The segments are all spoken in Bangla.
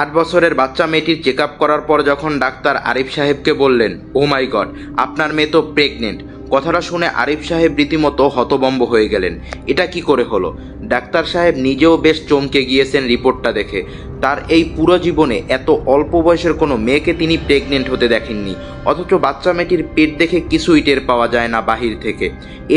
8 বছরের বাচ্চা মেয়েটির চেক আপ করার পর যখন ডাক্তার আরিফ সাহেবকে বললেন, ও মাই গড, আপনার মেয়ে তো প্রেগনেন্ট। কথাটা শুনে আরিফ সাহেব রীতিমতো হতভম্ব হয়ে গেলেন। এটা কি করে হলো? ডাক্তার সাহেব নিজেও বেশ চমকে গিয়েছেন রিপোর্টটা দেখে। তার এই পুরো জীবনে এত অল্প বয়সের কোনো মেয়েকে তিনি প্রেগনেন্ট হতে দেখেননি। অথচ বাচ্চা মেয়েটির পেট দেখে কিছুই টের পাওয়া যায় না বাহির থেকে।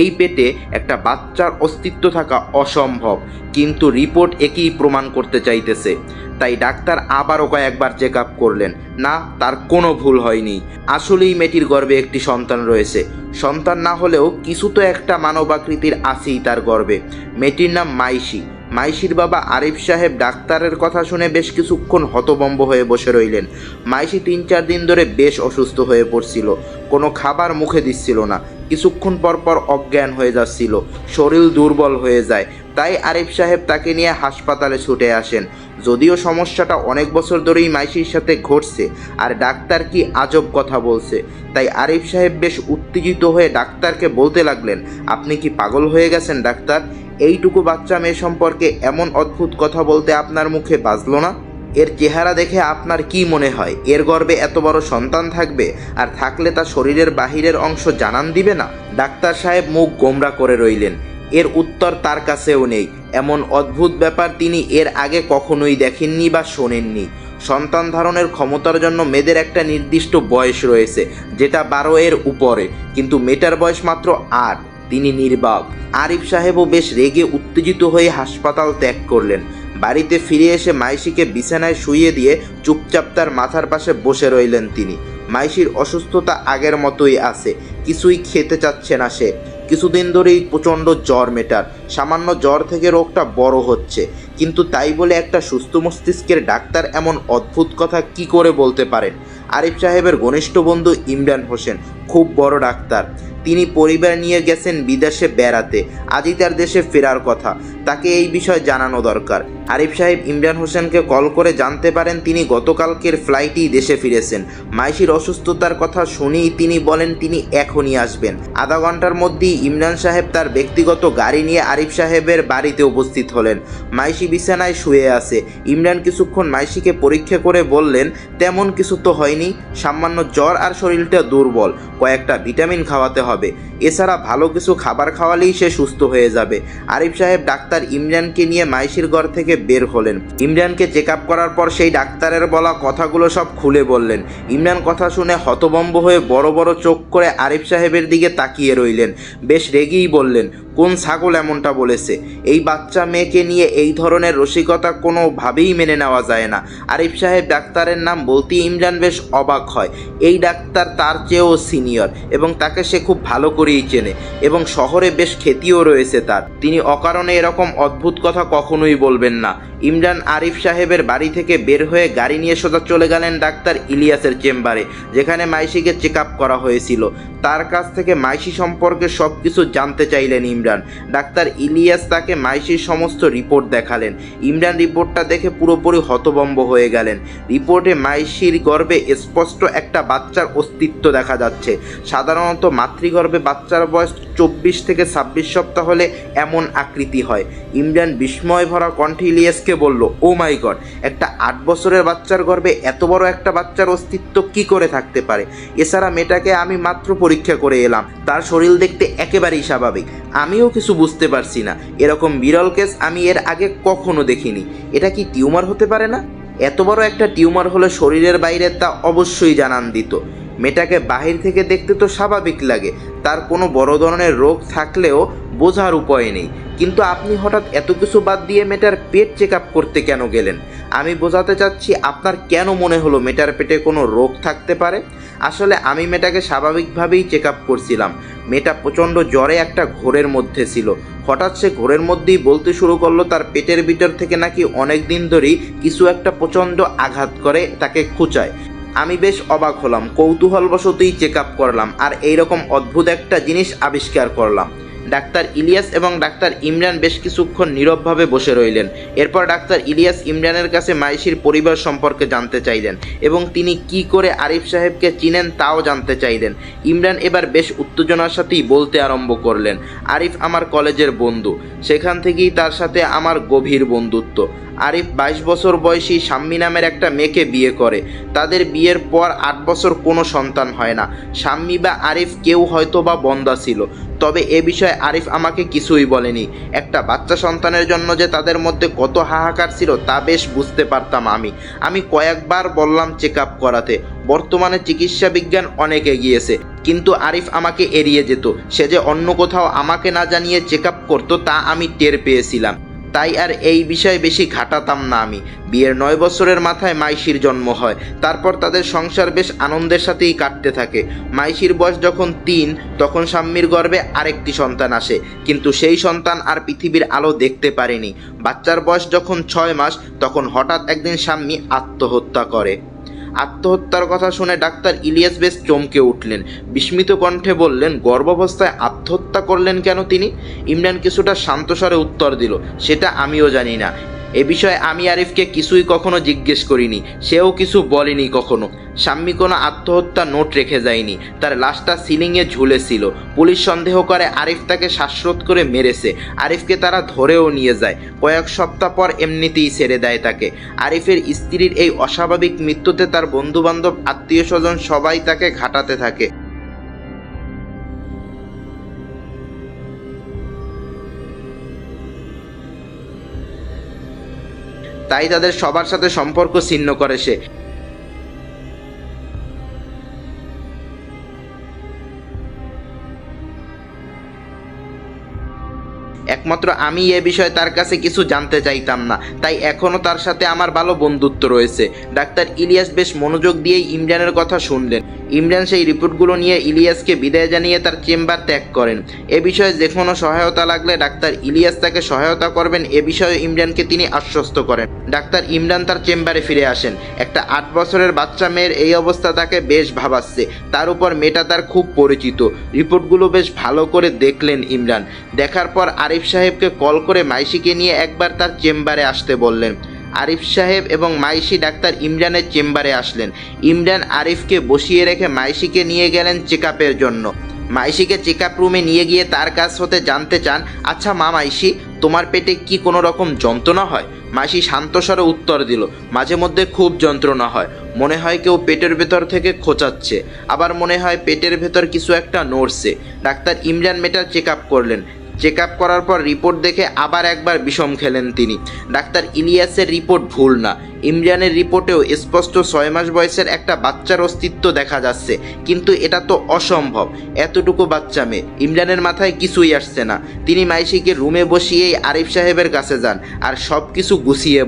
এই পেটে একটা বাচ্চার অস্তিত্ব থাকা অসম্ভব, কিন্তু রিপোর্ট একই প্রমাণ করতে চাইতেছে। তাই ডাক্তার আবারও কয়েকবার চেক আপ করলেন। না, তার কোনো ভুল হয়নি। আসলেই মেয়েটির গর্ভে একটি সন্তান রয়েছে। সন্তান না হলেও কিছু তো একটা মানবাকৃতির আছেই তার গর্ভে। মেয়েটির নাম মাইশি। মাইশির বাবা আরিফ সাহেব ডাক্তারের কথা শুনে বেশ কিছুক্ষণ হতভম্ব হয়ে বসে রইলেন। মাইশি 3-4 দিন ধরে বেশ অসুস্থ হয়ে পড়ছিল। কোনো খাবার মুখে দিচ্ছিল না। কিছুক্ষণ পর পর অজ্ঞান হয়ে যাচ্ছিল, শরীর দুর্বল হয়ে যায়। তাই আরিফ সাহেব তাকে নিয়ে হাসপাতালে ছুটে আসেন। যদিও সমস্যাটা অনেক বছর ধরেই মাইশির সাথে ঘটছে, আর ডাক্তার কি আজব কথা বলছে। তাই আরিফ সাহেব বেশ উত্তেজিত হয়ে ডাক্তারকে বলতে লাগলেন, আপনি কি পাগল হয়ে গেছেন ডাক্তার? এইটুকু বাচ্চা মেয়ে সম্পর্কে এমন অদ্ভুত কথা বলতে আপনার মুখে বাজলো না? এর চেহারা দেখে আপনার কি মনে হয় এর গর্ভে এত বড় সন্তান থাকবে? আর থাকলে তা শরীরের বাহিরের অংশ জানান দিবে না? ডাক্তার সাহেব মুখ গোমরা করে রইলেন। এর উত্তর তার কাছেও নেই। এমন অদ্ভুত ব্যাপার তিনি এর আগে কখনোই দেখেননি বা শোনেননি। সন্তান ধারণের ক্ষমতার জন্য মেয়েদের একটা নির্দিষ্ট বয়স রয়েছে, যেটা 12 এর উপরে, কিন্তু মেয়েটার বয়স মাত্র 8। তিনি নির্বাক। আরিফ সাহেবও বেশ রেগে উত্তেজিত হয়ে হাসপাতাল ত্যাগ করলেন। বাড়িতে ফিরে এসে মাইশিকে বিছানায় শুইয়ে দিয়ে চুপচাপ তার মাথার পাশে বসে রইলেন তিনি। মাইশির অসুস্থতা আগের মতোই আছে, কিছুই খেতে চাচ্ছে না সে। কিছুদিন ধরেই প্রচণ্ড জ্বর মেটার। সামান্য জ্বর থেকে রোগটা বড় হচ্ছে, কিন্তু তাই বলে একটা সুস্থ মস্তিষ্কের ডাক্তার এমন অদ্ভুত কথা কি করে বলতে পারেন? আরিফ সাহেবের ঘনিষ্ঠ বন্ধু ইমরান হোসেন খুব বড় ডাক্তার। তিনি পরিবার নিয়ে গেছেন বিদেশে বেড়াতে। আজই তার দেশে ফেরার কথা। তাকে এই বিষয় জানানো দরকার। আরিফ সাহেব ইমরান হোসেনকে কল করে জানতে পারেন তিনি গতকালকের ফ্লাইটেই দেশে ফিরেছেন। মাইশির অসুস্থতার কথা শুনেই তিনি বলেন তিনি এখনই আসবেন। আধা ঘন্টার মধ্যেই ইমরান সাহেব তার ব্যক্তিগত গাড়ি নিয়ে আরিফ সাহেবের বাড়িতে উপস্থিত হলেন। মাইশি বিছানায় শুয়ে আছে। ইমরান কিছুক্ষণ মাইশিকে পরীক্ষা করে বললেন, তেমন কিছু তো হয়নি, সামান্য জ্বর আর শরীরটা দুর্বল, কয়েকটা ভিটামিন খাওয়াতে হবে। এছাড়া ভালো কিছু খাবার খাওয়ালেই সে সুস্থ হয়ে যাবে। আরিফ সাহেব ডাক্তার ইমরানকে নিয়ে মাইশির ঘর থেকে বের হলেন। ইমরানকে চেক আপ করার পর সেই ডাক্তারের বলা কথাগুলো সব খুলে বললেন। ইমরান কথা শুনে হতভম্ব হয়ে বড় বড় চোখ করে আরিফ সাহেবের দিকে তাকিয়ে রইলেন। বেশ রেগেই বললেন, কোন ছাগল এমনটা বলেছে? এই বাচ্চা মেয়েকে নিয়ে এই ধরনের রসিকতা কোনোভাবেই মেনে নেওয়া যায় না। আরিফ সাহেব ডাক্তারের নাম বলতেই ইমরান বেশ অবাক হয়। এই ডাক্তার তার চেয়েও সিনিয়র এবং তাকে সে খুব ভালো করেই চেনে, এবং শহরে বেশ খ্যাতিও রয়েছে তার। তিনি অকারণে এরকম অদ্ভুত কথা কখনোই বলবেন না। ইমরান আরিফ সাহেবের বাড়ি থেকে বের হয়ে গাড়ি নিয়ে সোজা চলে গেলেন ডাক্তার ইলিয়াসের চেম্বারে, যেখানে মাইশিকে চেক আপ করা হয়েছিল। তার কাছ থেকে মাইশি সম্পর্কে সব কিছু জানতে চাইলেন ইমরান। ডাক্তার ইলিয়াস তাকে মাইশির সমস্ত রিপোর্ট দেখালেন। ইমরান রিপোর্টটা দেখে পুরোপুরি হতভম্ব হয়ে গেলেন। রিপোর্টে মাইশির গর্ভে স্পষ্ট একটা বাচ্চার অস্তিত্ব দেখা যাচ্ছে। সাধারণত মাতৃগর্ভে বাচ্চার বয়স 24 থেকে 26 সপ্তাহ হলে এমন আকৃতি হয়। ইমরান বিস্ময় ভরা কণ্ঠে ইলিয়াসকে বলল, ও মাই গড, একটা 8 বছরের বাচ্চার গর্ভে এত বড় একটা বাচ্চার অস্তিত্ব কি করে থাকতে পারে? এছাড়া মেয়েটাকে আমি মাত্র পরীক্ষা করে এলাম, তার শরীর দেখতে একেবারেই স্বাভাবিক। আমিও কিছু বুঝতে পারছি না। এরকম বিরল কেস আমি এর আগে কখনো দেখিনি। এটা কি টিউমার হতে পারে না? এত বড় একটা টিউমার হলে শরীরের বাইরে তা অবশ্যই জানান দিত। মেয়েটাকে বাহির থেকে দেখতে তো স্বাভাবিক লাগে, তার কোনো বড় ধরনের রোগ থাকলেও বোঝার উপায় নেই। কিন্তু আপনি হঠাৎ এত কিছু বাদ দিয়ে মেয়েটার পেট চেক আপ করতে কেন গেলেন? আমি বোঝাতে চাচ্ছি, আপনার কেন মনে হলো মেয়েটার পেটে কোনো রোগ থাকতে পারে? আসলে আমি মেয়েটাকে স্বাভাবিকভাবেই চেক আপ করছিলাম। মেয়েটা প্রচণ্ড জ্বরে একটা ঘোরের মধ্যে ছিল। হঠাৎ সে ঘোরের মধ্যেই বলতে শুরু করলো তার পেটের ভিতর থেকে নাকি অনেক দিন ধরেই কিছু একটা প্রচণ্ড আঘাত করে তাকে খুঁচায়। আমি বেশ অবাক হলাম, কৌতূহলবশতই চেক আপ করলাম, আর এইরকম অদ্ভুত একটা জিনিস আবিষ্কার করলাম। ডাক্তার ইলিয়াস এবং ডাক্তার ইমরান বেশ কিছুক্ষণ নীরবভাবে বসে রইলেন। এরপর ডাক্তার ইলিয়াস ইমরানের কাছে মাইশির পরিবার সম্পর্কে জানতে চাইলেন এবং তিনি কি করে আরিফ সাহেবকে চিনেন তাও জানতে চাইলেন। ইমরান এবার বেশ উত্তেজনার সাথেই বলতে আরম্ভ করলেন, আরিফ আমার কলেজের বন্ধু, সেখান থেকেই তার সাথে আমার গভীর বন্ধুত্ব। আরিফ 22 বছর বয়সী শাম্মী নামের একটা মেয়েকে বিয়ে করে। তাদের বিয়ের পর 8 বছর কোনো সন্তান হয় না। শাম্মী বা আরিফ কেউ হয়তো বা বন্দা ছিল, তবে এ বিষয়ে আরিফ আমাকে কিছুই বলেনি। একটা বাচ্চা সন্তানের জন্য যে তাদের মধ্যে কত হাহাকার ছিল তা বেশ বুঝতে পারতাম আমি কয়েকবার বললাম চেক আপ করাতে। বর্তমানে চিকিৎসা বিজ্ঞান অনেক এগিয়েছে, কিন্তু আরিফ আমাকে এড়িয়ে যেত। সে যে অন্য কোথাও আমাকে না জানিয়ে চেক আপ করতো তা আমি টের পেয়েছিলাম, তাই আর এই বিষয়ে বেশি ঘাটাতাম না আমি। বিয়ের 9 বছরের মাথায় মাইশির জন্ম হয়। তারপর তাদের সংসার বেশ আনন্দের সাথেই কাটতে থাকে। মাইশির বয়স যখন 3, তখন শাম্মীর গর্ভে আরেকটি সন্তান আসে, কিন্তু সেই সন্তান আর পৃথিবীর আলো দেখতে পারেনি। বাচ্চার বয়স যখন 6 মাস, তখন হঠাৎ একদিন শাম্মী আত্মহত্যা করে। আত্মহত্যার কথা শুনে ডাক্তার ইলিয়াস বেশ চমকে উঠলেন। বিস্মিত কণ্ঠে বললেন, গর্ভাবস্থায় আত্মহত্যা করলেন কেন তিনি? ইমরান কিছুটা শান্তস্বরে উত্তর দিল, সেটা আমিও জানি না। এ বিষয়ে আমি আরিফকে কিছুই কখনো জিজ্ঞেস করিনি, সেও কিছু বলেনি কখনো। শাম্মী কোনো আত্মহত্যা নোট রেখে যায়নি, তার লাশটা সিলিংয়ে ঝুলেছিল। পুলিশ সন্দেহ করে আরিফ তাকে শ্বাসরোধ করে মেরেছে। আরিফকে তারা ধরেও নিয়ে যায়। কয়েক সপ্তাহ পর এমনিতেই ছেড়ে দেয় তাকে। আরিফের স্ত্রীর এই অস্বাভাবিক মৃত্যুতে তার বন্ধুবান্ধব, আত্মীয় স্বজন সবাই তাকে ঘাটাতে থাকে। তাই তাদের সবার সাথে সম্পর্ক ছিন্ন করে সে। একমাত্র আমি এ বিষয়ে তার কাছে কিছু জানতে চাইতাম না, তাই এখনও তার সাথে আমার ভালো বন্ধুত্ব রয়েছে। ডাক্তার ইলিয়াস বেশ মনোযোগ দিয়েই ইমরানের কথা শুনলেন। ইমরান সেই রিপোর্টগুলো নিয়ে ইলিয়াসকে বিদায় জানিয়ে তার চেম্বার ত্যাগ করেন। এ বিষয়ে যে কোনো সহায়তা লাগলে ডাক্তার ইলিয়াস তাকে সহায়তা করবেন, এ বিষয়ে ইমরানকে তিনি আশ্বস্ত করেন। ডাক্তার ইমরান তার চেম্বারে ফিরে আসেন। একটা 8 বছরের বাচ্চা মেয়ের এই অবস্থা তাকে বেশ ভাবাচ্ছে। তার উপর মেয়েটা তার খুব পরিচিত। রিপোর্টগুলো বেশ ভালো করে দেখলেন ইমরান। দেখার পর আরিফ সাহেবকে কল করে মাইশিকে নিয়ে একবার তার চেম্বারে আসতে বললেন। আরিফ সাহেব এবং মাইশি ডাক্তার ইমরানের চেম্বারে আসলেন। ইমরান আরিফকে বসিয়ে রেখে মাইশিকে নিয়ে গেলেন চেক আপের জন্য। মাইশিকে চেক আপ রুমে নিয়ে গিয়ে তার কাছ হতে জানতে চান, আচ্ছা মা মাইশি, তোমার পেটে কি কোনো রকম যন্ত্রণা হয়? মাইশি শান্তস্বরে উত্তর দিল, মাঝে মধ্যে খুব যন্ত্রণা হয়। মনে হয় কেউ পেটের ভেতর থেকে খোঁচাচ্ছে, আবার মনে হয় পেটের ভেতর কিছু একটা নড়ছে। ডাক্তার ইমরান মেটার চেক আপ করলেন। চেক আপ করার পর রিপোর্ট দেখে আবার একবার বিষম খেলেন তিনি। ডাক্তার ইলিয়াসের রিপোর্ট ভুল না। ইমরানের রিপোর্টেও স্পষ্ট 6 মাস বয়সের একটা বাচ্চার অস্তিত্ব দেখা যাচ্ছে, কিন্তু এটা তো অসম্ভব। এতটুকু বাচ্চা মেয়ে। ইমরানের মাথায় কিছুই আসছে না। তিনি মাইশিকে রুমে বসিয়েই আরিফ সাহেবের কাছে যান আর সব কিছু গুছিয়ে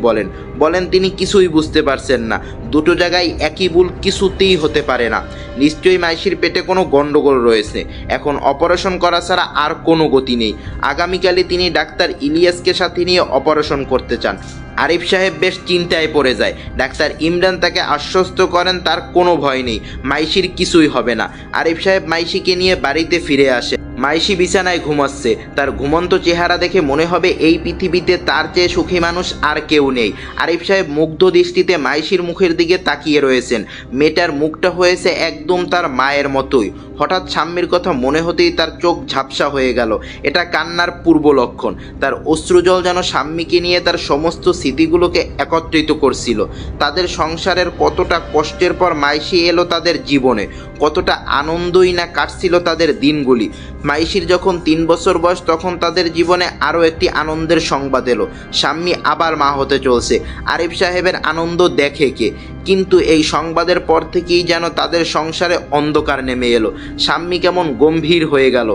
বলেন তিনি কিছুই বুঝতে পারছেন না। দুটো জায়গায় একই ভুল কিছুতেই হতে পারে না। নিশ্চয়ই মাইশির পেটে কোনো গন্ডগোল রয়েছে। এখন অপারেশন করা ছাড়া আর কোনো গতি নেই। আগামীকালই তিনি ডাক্তার ইলিয়াসকে সাথে নিয়ে অপারেশন করতে চান। আরিফ সাহেব বেশ চিন্তায় পড়ে যায়। ডাক্তার ইমরান তাকে আশ্বস্ত করেন তার কোনো ভয় নেই, মাইশির কিছুই হবে না। আরিফ সাহেব মাইশিকে নিয়ে বাড়িতে ফিরে আসে। মাইশি বিছানায় ঘুমাচ্ছে। তার ঘুমন্ত চেহারা দেখে মনে হবে এই পৃথিবীতে তার চেয়ে সুখী মানুষ আর কেউ নেই। আরিফ সাহেব মুগ্ধ দৃষ্টিতে মাইশির মুখের দিকে তাকিয়ে রয়েছেন। মেয়েটার মুখটা হয়েছে একদম তার মায়ের মতোই। হঠাৎ শাম্মীর কথা মনে হতেই তার চোখ ঝাপসা হয়ে গেল। এটা কান্নার পূর্ব লক্ষণ। তার অশ্রুজল যেন শাম্মীকে নিয়ে তার সমস্ত স্মৃতিগুলোকে একত্রিত করছিল। তাদের সংসারের কতটা কষ্টের পর মাইশি এলো তাদের জীবনে, কতটা আনন্দই না কাটছিল তাদের দিনগুলি। মাইশির যখন 3 বছর বয়স, তখন তাদের জীবনে আরও একটি আনন্দের সংবাদ এলো। শাম্মী আবার মা হতে চলছে। আরিফ সাহেবের আনন্দ দেখে কে, কিন্তু এই সংবাদের পর থেকেই যেন তাদের সংসারে অন্ধকার নেমে এলো। শাম্মী কেমন গম্ভীর হয়ে গেল।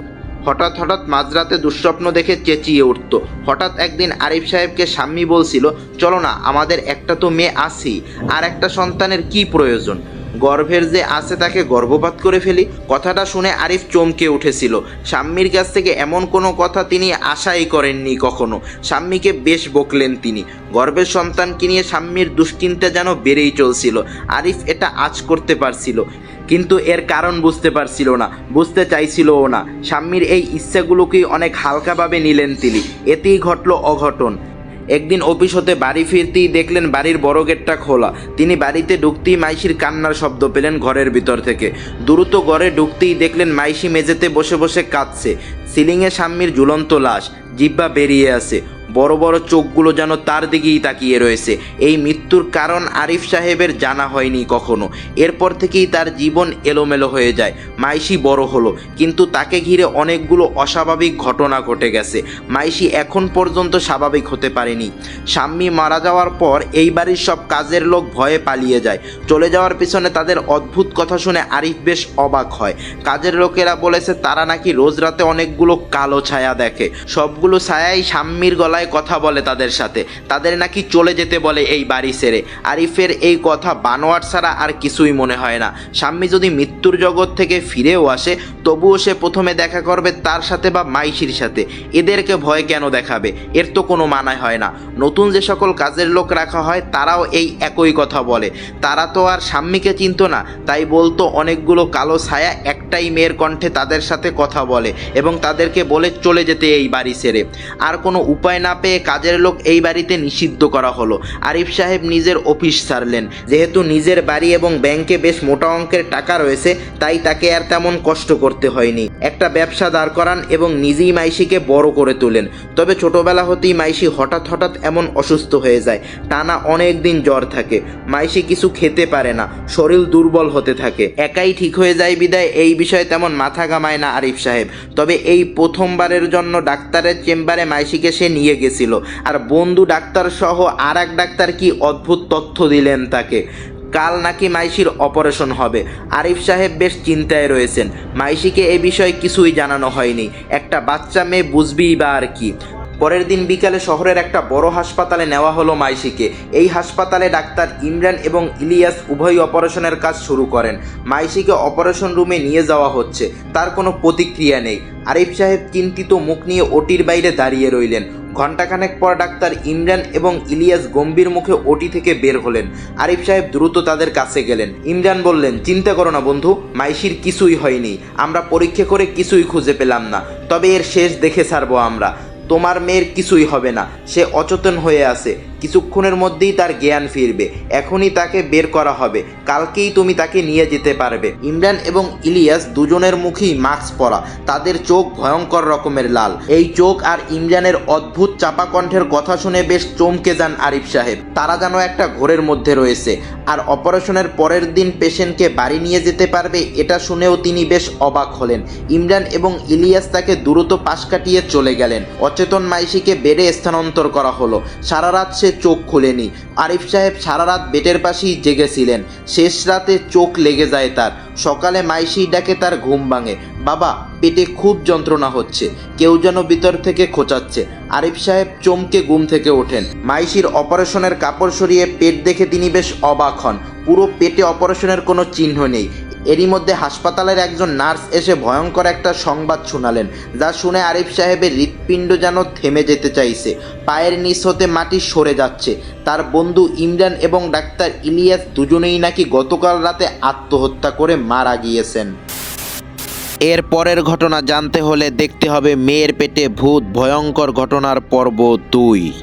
হঠাৎ মাঝরাতে দুঃস্বপ্ন দেখে চেঁচিয়ে উঠত। হঠাৎ একদিন আরিফ সাহেবকে শাম্মী বলছিল, চলো না, আমাদের একটা তো মেয়ে আছেই, আর একটা সন্তানের কি প্রয়োজন? গর্ভের যে আছে তাকে গর্ভপাত করে ফেলি। কথাটা শুনে আরিফ চমকে উঠেছিল। শাম্মীর কাছ থেকে এমন কোনো কথা তিনি আশাই করেননি কখনো। শাম্মীকে বেশ বকলেন তিনি। গর্ভের সন্তানকে নিয়ে শাম্মীর দুশ্চিন্তা যেন বেড়েই চলছিল। আরিফ এটা আঁচ করতে পারছিল, কিন্তু এর কারণ বুঝতে পারছিল না, বুঝতে চাইছিলও না। শাম্মীর এই ইচ্ছাগুলোকেই অনেক হালকাভাবে নিলেন তিনি। এতেই ঘটল অঘটন। একদিন অফিস হতে বাড়ি ফিরতেই দেখলেন বাড়ির বড় গেটটা খোলা। তিনি বাড়িতে ঢুকতেই মাইশির কান্নার শব্দ পেলেন ঘরের ভিতর থেকে। দ্রুত ঘরে ঢুকতেই দেখলেন মাইশি মেঝেতে বসে বসে কাঁদছে। সিলিংয়ে শাম্মীর ঝুলন্ত লাশ, জিহ্বা বেরিয়ে আছে। বড় বড় চোখগুলো যেন তার দিকেই তাকিয়ে রয়েছে। এই মৃত্যুর কারণ আরিফ সাহেবের জানা হয়নি কখনো। এরপর থেকেই তার জীবন এলোমেলো হয়ে যায়। মাইশি বড় হলো, কিন্তু তাকে ঘিরে অনেকগুলো অস্বাভাবিক ঘটনা ঘটে গেছে। মাইশি এখন পর্যন্ত স্বাভাবিক হতে পারেনি। শাম্মী মারা যাওয়ার পর এই বাড়ির সব কাজের লোক ভয়ে পালিয়ে যায়। চলে যাওয়ার পিছনে তাদের অদ্ভুত কথা শুনে আরিফ বেশ অবাক হয়। কাজের লোকেরা বলেছে তারা নাকি রোজ রাতে অনেকগুলো কালো ছায়া দেখে। সবগুলো ছায়াই শাম্মীর গলায় কথা বলে তাদের সাথে। তাদের নাকি চলে যেতে বলে এই বাড়ি ছেড়ে। আরিফের এই কথা বানোয়াট ছাড়া আর কিছুই মনে হয় না। শাম্মী যদি মৃত্যুর জগৎ থেকে ফিরেও আসে, তবুও সে প্রথমে দেখা করবে তার সাথে বা মাইশির সাথে। এদেরকে ভয় কেন দেখাবে? এর তো কোনো মানায় হয় না। নতুন যে সকল কাজের লোক রাখা হয় তারাও এই একই কথা বলে। তারা তো আর শাম্মীকে চিনত না, তাই বলতো অনেকগুলো কালো ছায়া একটাই মেয়ের কণ্ঠে তাদের সাথে কথা বলে এবং তাদেরকে বলে চলে যেতে এই বাড়ি ছেড়ে। আর কোনো উপায় না পেয়ে কাজের লোক এই বাড়িতে নিষিদ্ধ করা হলো। আরিফ সাহেব নিজের অফিস ছাড়লেন। যেহেতু নিজের বাড়ি এবং ব্যাংকে বেশ মোটা অঙ্কের টাকা রয়েছে, তাই তাকে আর তেমন কষ্ট করতে হয়নি। একটা ব্যবসা দাঁড় করান এবং নিজেই মাইশিকে বড় করে তোলেন। তবে ছোটবেলা হতেই মাইশি হঠাৎ এমন অসুস্থ হয়ে যায়। টানা অনেক দিন জ্বর থাকে। মাইশি কিছু খেতে পারে না, শরীর দুর্বল হতে থাকে। একাই ঠিক হয়ে যায় বিদায় এই বিষয়ে তেমন মাথা ঘামায় না আরিফ সাহেব। তবে এই প্রথমবারের জন্য ডাক্তারের চেম্বারে মাইশিকে সে নিয়ে গেছিল। আর বন্ধু ডাক্তার সহ আর এক ডাক্তার কি অদ্ভুত তথ্য দিলেন তাকে। কাল নাকি মাইশির অপারেশন হবে। আরিফ সাহেব বেশ চিন্তায় রয়েছেন। মাইশিকে এ বিষয়ে কিছুই জানানো হয়নি। একটা বাচ্চা মেয়ে বুঝবেই বা আর কি। পরের দিন বিকালে শহরের একটা বড় হাসপাতালে নেওয়া হলো মাইশিকে। এই হাসপাতালে ডাক্তার ইমরান এবং ইলিয়াস উভয়ই অপারেশনের কাজ শুরু করেন। মাইশিকে অপারেশন রুমে নিয়ে যাওয়া হচ্ছে, তার কোনো প্রতিক্রিয়া নেই। আরিফ সাহেব চিন্তিত মুখ নিয়ে ওটির বাইরে দাঁড়িয়ে রইলেন। ঘণ্টাখানেক পর ডাক্তার ইমরান এবং ইলিয়াস গম্ভীর মুখে ওটি থেকে বের হলেন। আরিফ সাহেব দ্রুত তাদের কাছে গেলেন। ইমরান বললেন, চিন্তা করো না বন্ধু, মাইশির কিছুই হয়নি। আমরা পরীক্ষা করে কিছুই খুঁজে পেলাম না, তবে এর শেষ দেখে ছাড়বো আমরা। তোমার মেয়ের কিছুই হবে না, সে অচেতন হয়ে আছে। কিছুক্ষণের মধ্যেই তার জ্ঞান ফিরবে। এখনই তাকে বের করা হবে, কালকেই তুমি তাকে নিয়ে যেতে পারবে। ইমরান এবং ইলিয়াস দুজনের মুখেই মাস্ক পরা, তাদের চোখ ভয়ঙ্কর রকমের লাল। এই চোখ আর ইমরানের অদ্ভুত চাপা কণ্ঠের কথা শুনে বেশ চমকে যান আরিফ সাহেব। তারা যেন একটা ঘোরের মধ্যে রয়েছে। আর অপারেশনের পরের দিন পেশেন্টকে বাড়ি নিয়ে যেতে পারবে, এটা শুনেও তিনি বেশ অবাক হলেন। ইমরান এবং ইলিয়াস তাকে দ্রুত পাশ কাটিয়ে চলে গেলেন। অচেতন মাইশিকে বেডে স্থানান্তর করা হলো। সারা রাত সে চোখ খুলেনি। আরিফ সাহেব সারা রাত বেডের পাশেই জেগেছিলেন। শেষ রাতে চোখ লেগে যায় তার। সকালে মাইশি ডাকে, তার ঘুম ভাঙে। বাবা, পেটে খুব যন্ত্রণা হচ্ছে, কেউ যেন ভিতর থেকে খোঁচাচ্ছে। আরিফ সাহেব চমকে ঘুম থেকে ওঠেন। মাইশির অপারেশনের কাপড় সরিয়ে পেট দেখে তিনি বেশ অবাক হন। পুরো পেটে অপারেশনের কোনো চিহ্ন নেই। এরই মধ্যে হাসপাতালের একজন নার্স এসে ভয়ঙ্কর একটা সংবাদ শোনালেন, যা শুনে আরিফ সাহেবের হৃৎপিণ্ড যেন থেমে যেতে চাইছে। পায়ের নিচ হতে মাটি সরে যাচ্ছে। তার বন্ধু ইমরান এবং ডাক্তার ইলিয়াস দুজনেই নাকি গতকাল রাতে আত্মহত্যা করে মারা গিয়েছেন। এর পরের ঘটনা জানতে হলে দেখতে হবে মেয়ের পেটে ভূত ভয়ঙ্কর ঘটনার পর্ব 2।